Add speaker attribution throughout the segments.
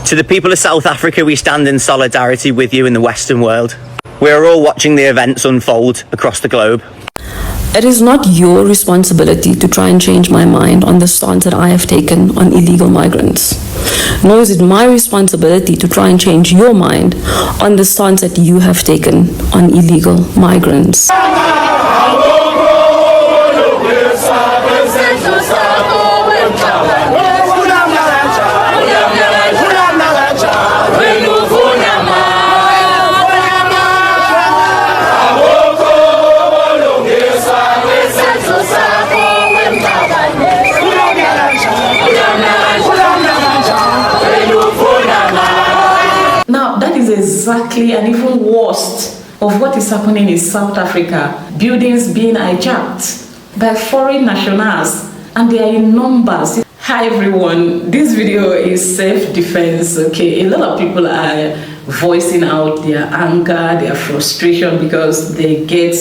Speaker 1: To the people of South Africa, we stand in solidarity with you in the Western world. We are all watching the events unfold across the globe.
Speaker 2: It is not your responsibility to try and change my mind on the stance that I have taken on illegal migrants. Nor is it my responsibility to try and change your mind on the stance that you have taken on illegal migrants.
Speaker 3: Exactly, and even worse of what is happening in South Africa. Buildings being hijacked by foreign nationals, and they are in numbers. Hi everyone, this video is self-defense. Okay, a lot of people are voicing out their anger, their frustration because they get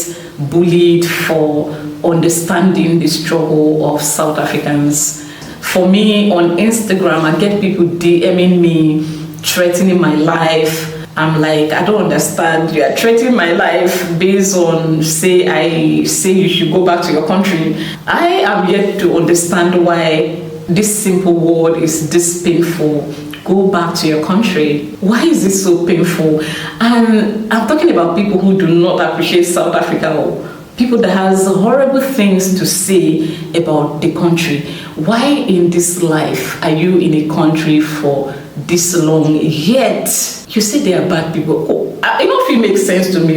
Speaker 3: bullied for understanding the struggle of South Africans. For me, on Instagram, I get people DMing me, threatening my life. I'm like, I don't understand. You are threatening my life based on, I say you should go back to your country. I am yet to understand why this simple word is this painful. Go back to your country. Why is this so painful? And I'm talking about people who do not appreciate South Africa, or people that has horrible things to say about the country. Why in this life are you in a country for this long, yet you say they are bad people? I don't know if it makes sense to me.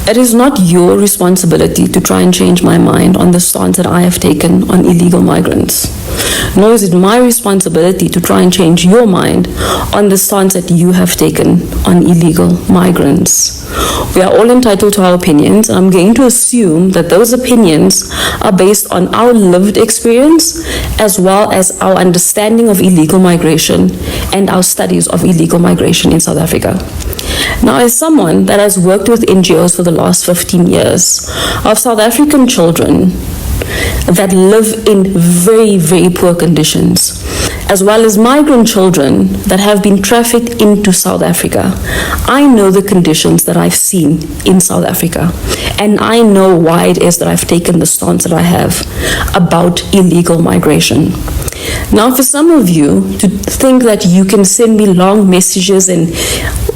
Speaker 2: It is not your responsibility to try and change my mind on the stance that I have taken on illegal migrants. Nor is it my responsibility to try and change your mind on the stance that you have taken on illegal migrants. We are all entitled to our opinions, and I'm going to assume that those opinions are based on our lived experience as well as our understanding of illegal migration and our studies of illegal migration in South Africa. Now, as someone that has worked with NGOs for the last 15 years, of South African children that live in very, very poor conditions, as well as migrant children that have been trafficked into South Africa, I know the conditions that I've seen in South Africa, and I know why it is that I've taken the stance that I have about illegal migration. Now, for some of you to think that you can send me long messages and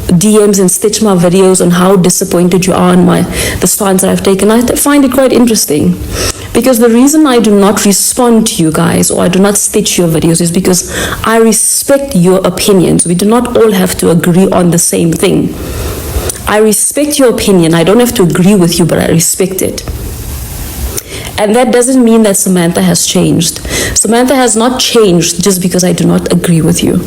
Speaker 2: DMs and stitch my videos on how disappointed you are on the stance that I've taken, I find it quite interesting. Because the reason I do not respond to you guys, or I do not stitch your videos, is because I respect your opinions. We do not all have to agree on the same thing. I respect your opinion. I don't have to agree with you, but I respect it. And that doesn't mean that Samantha has changed. Samantha has not changed just because I do not agree with you.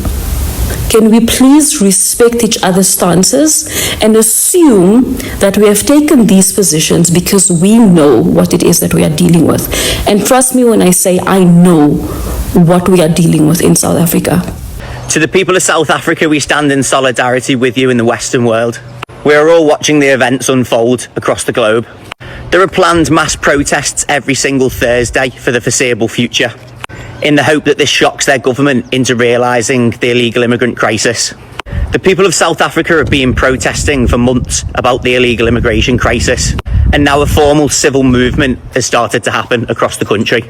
Speaker 2: Can we please respect each other's stances and assume that we have taken these positions because we know what it is that we are dealing with? And trust me when I say I know what we are dealing with in South Africa.
Speaker 1: To the people of South Africa, we stand in solidarity with you in the Western world. We are all watching the events unfold across the globe. There are planned mass protests every single Thursday for the foreseeable future, in the hope that this shocks their government into realising the illegal immigrant crisis. The people of South Africa have been protesting for months about the illegal immigration crisis, and now a formal civil movement has started to happen across the country.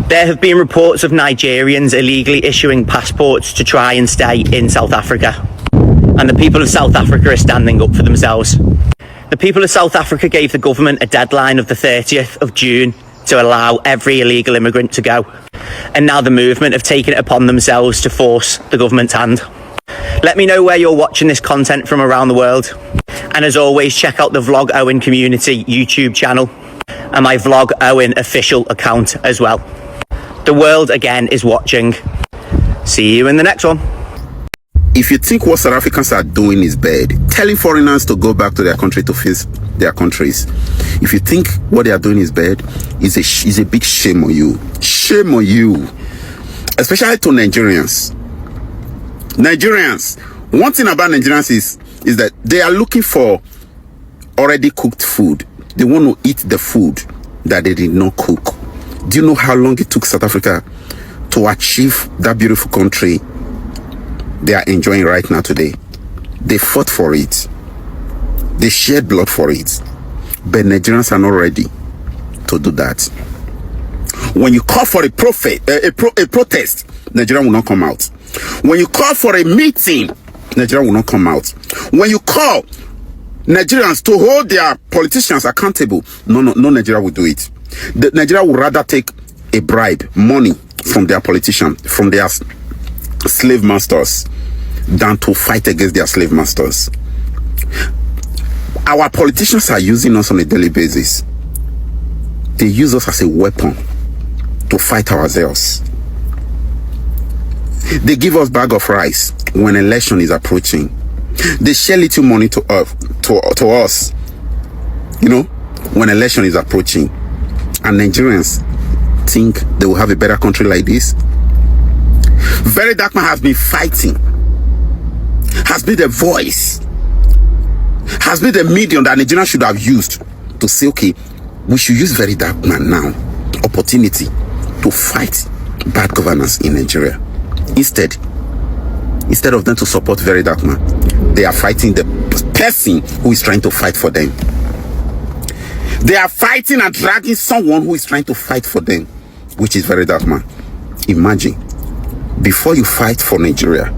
Speaker 1: There have been reports of Nigerians illegally issuing passports to try and stay in South Africa, and the people of South Africa are standing up for themselves. The people of South Africa gave the government a deadline of the 30th of June to allow every illegal immigrant to go. And now the movement have taken it upon themselves to force the government's hand. Let me know where you're watching this content from around the world. And as always, check out the Vlog Owen Community YouTube channel and my Vlog Owen official account as well. The world again is watching. See you in the next one.
Speaker 4: If you think what South Africans are doing is bad, telling foreigners to go back to their country to face their countries, if you think what they are doing is bad, is a big shame on you. Shame on you. Especially to Nigerians. Nigerians. One thing about Nigerians is that they are looking for already cooked food. They want to eat the food that they did not cook. Do you know how long it took South Africa to achieve that beautiful country they are enjoying right now today. They fought for it. They shed blood for it. But Nigerians are not ready to do that. When you call for a protest, Nigeria will not come out. When you call for a meeting, Nigeria will not come out. When you call Nigerians to hold their politicians accountable, no Nigeria will do it. Nigeria would rather take a bribe, money from their politicians, from their slave masters, than to fight against their slave masters. Our politicians are using us on a daily basis. They use us as a weapon to fight ourselves. They give us bag of rice when election is approaching. They share little money to us, when election is approaching. And Nigerians think they will have a better country like this. Very Dark Man has been fighting, has been the voice, has been the medium that Nigerians should have used to say, okay, we should use Very Dark Man now, opportunity to fight bad governance in Nigeria. Instead of them to support Very Dark Man, they are fighting the person who is trying to fight for them. They are fighting and dragging someone who is trying to fight for them, which is Very Dark Man. Imagine, before you fight for Nigeria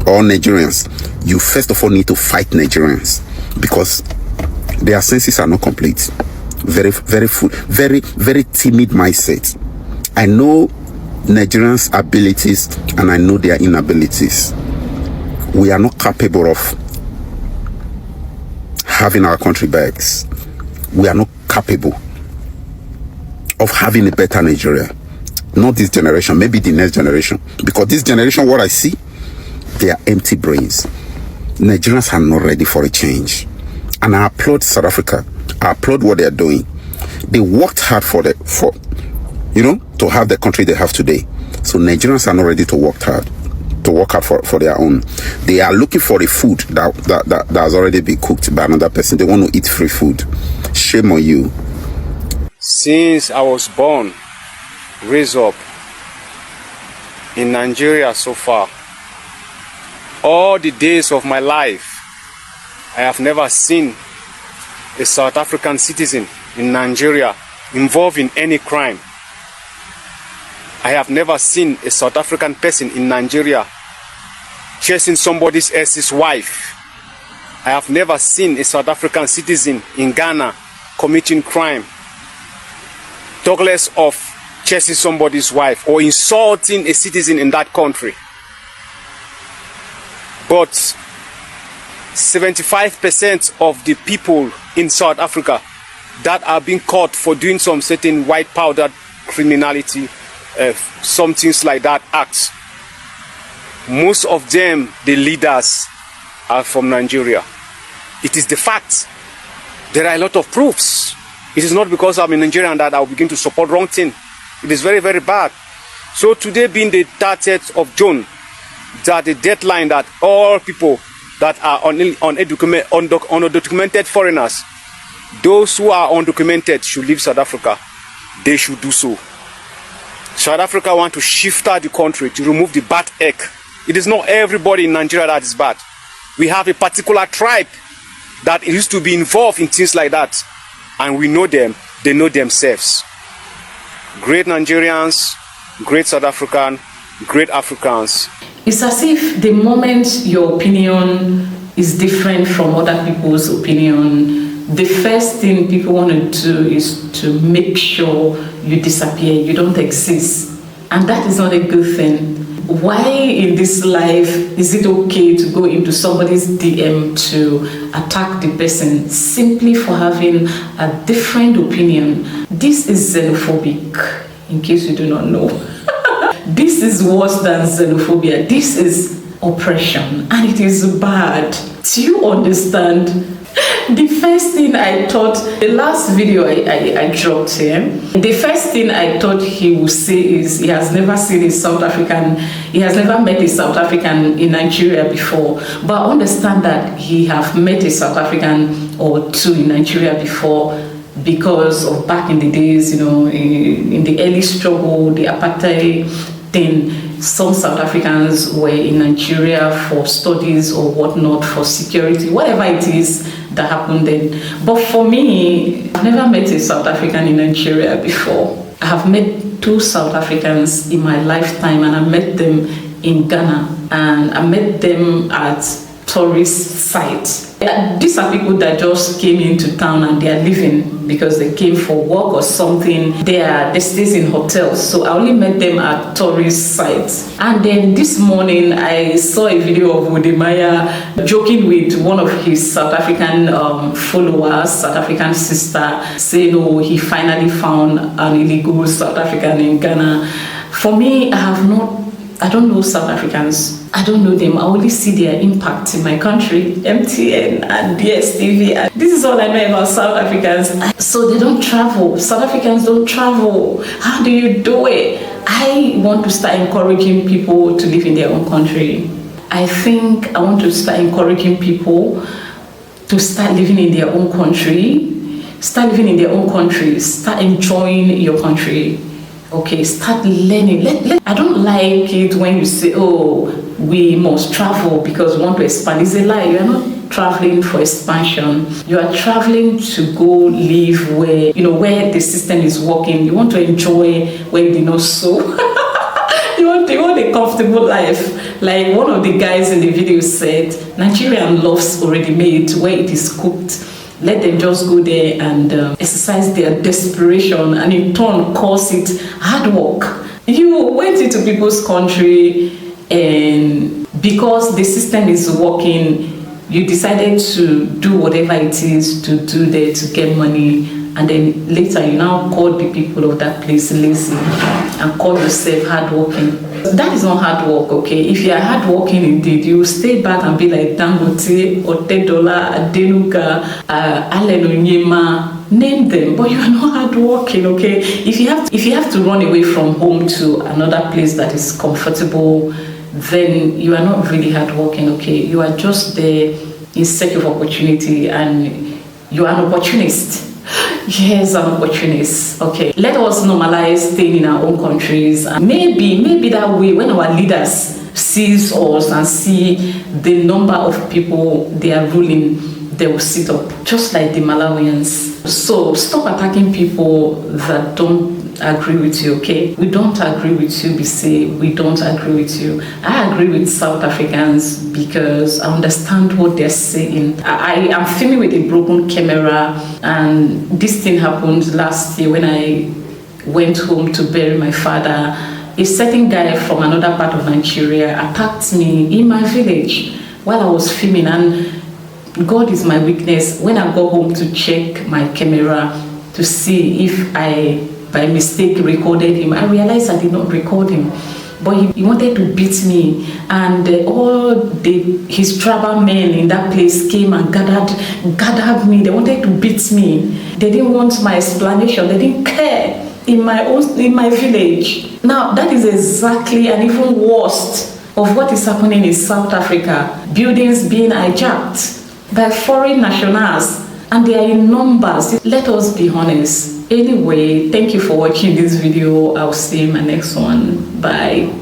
Speaker 4: or Nigerians, you first of all need to fight Nigerians, because their senses are not complete. Very timid mindset. I know Nigerians' abilities and I know their inabilities. We are not capable of having our country back. We are not capable of having a better Nigeria. Not this generation, maybe the next generation. Because this generation, what I see, they are empty brains. Nigerians are not ready for a change. And I applaud South Africa. I applaud what they are doing. They worked hard to have the country they have today. So Nigerians are not ready to work hard for their own. They are looking for a food that has already been cooked by another person. They want to eat free food. Shame on you.
Speaker 5: Since I was born, raised up in Nigeria so far, all the days of my life, I have never seen a South African citizen in Nigeria involved in any crime. I have never seen a South African person in Nigeria chasing somebody else's wife. I have never seen a South African citizen in Ghana committing crime, talkless of chasing somebody's wife or insulting a citizen in that country. But 75% of the people in South Africa that are being caught for doing some certain white powder criminality, some things like that acts, most of them, the leaders, are from Nigeria. It is the fact. There are a lot of proofs. It is not because I'm a Nigerian that I will begin to support wrong thing. It is very, very bad. So today being the 30th of June, that the deadline that all people that are undocumented foreigners, those who are undocumented should leave South Africa. They should do so. South Africa want to shift out the country to remove the bad egg. It is not everybody in Nigeria that is bad. We have a particular tribe that used to be involved in things like that. And we know them, they know themselves. Great Nigerians, great South African, great Africans.
Speaker 3: It's as if the moment your opinion is different from other people's opinion, the first thing people want to do is to make sure you disappear, you don't exist. And that is not a good thing. Why in this life is it okay to go into somebody's DM to attack the person simply for having a different opinion? This is xenophobic, in case you do not know. This is worse than xenophobia. This is oppression, and it is bad. Do you understand? The first thing I thought, the last video I dropped here, the first thing I thought he would say is he has never seen a South African, he has never met a South African in Nigeria before. But I understand that he have met a South African or two in Nigeria before because of back in the days, in the early struggle, the apartheid thing. some South Africans were in Nigeria for studies or whatnot, for security, whatever it is that happened then. But for me, I've never met a South African in Nigeria before. I have met 2 South Africans in my lifetime, and I met them in Ghana, and I met them at tourist sites. These are people that just came into town and they are living because they came for work or something. They stay in hotels, so I only met them at tourist sites. And then this morning I saw a video of Wodemaya joking with one of his South African followers, South African sister, saying, oh, he finally found an illegal South African in Ghana. For me, I don't know South Africans. I don't know them. I only see their impact in my country, MTN and DSTV. And this is all I know about South Africans. So they don't travel. South Africans don't travel. How do you do it? I want to start encouraging people to live in their own country. I think I want to start encouraging people to start living in their own country. Start living in their own country. Start enjoying your country. Okay, start learning. I don't like it when you say, oh, we must travel because we want to expand. It's a lie. You are not traveling for expansion. You are traveling to go live where, where the system is working. You want to enjoy where you did not sow. You want a comfortable life. Like one of the guys in the video said, Nigerian loves already made where it is cooked. Let them just go there and exercise their desperation, and in turn cause it hard work. You went into people's country, and because the system is working, you decided to do whatever it is to do there to get money, and then later you now call the people of that place lazy and call yourself hardworking. That is not hard work, okay? If you are hardworking indeed, you will stay back and be like Dangote, Otedola, Adenuga, Allen Onyema, name them, but you are not hardworking, okay? If you have to run away from home to another place that is comfortable, then you are not really hardworking, okay? You are just there in search of opportunity, and you are an opportunist. Yes, an opportunist. Okay, let us normalize staying in our own countries. Maybe that way, when our leaders sees us and see the number of people they are ruling, they will sit up, just like the Malawians. So stop attacking people that don't agree with you, okay? We don't agree with you, Bisi. We don't agree with you. I agree with South Africans because I understand what they're saying. I am filming with a broken camera, and this thing happened last year when I went home to bury my father. A certain guy from another part of Nigeria attacked me in my village while I was filming, and God is my witness. When I got home to check my camera to see if I by mistake recorded him, I realized I did not record him, but he wanted to beat me, and his tribal men in that place came and gathered me. They wanted to beat me. They didn't want my explanation. They didn't care in my village. Now that is exactly and even worse of what is happening in South Africa. Buildings being hijacked by foreign nationals, and they are in numbers. Let us be honest. Anyway, thank you for watching this video. I'll see you in my next one. Bye.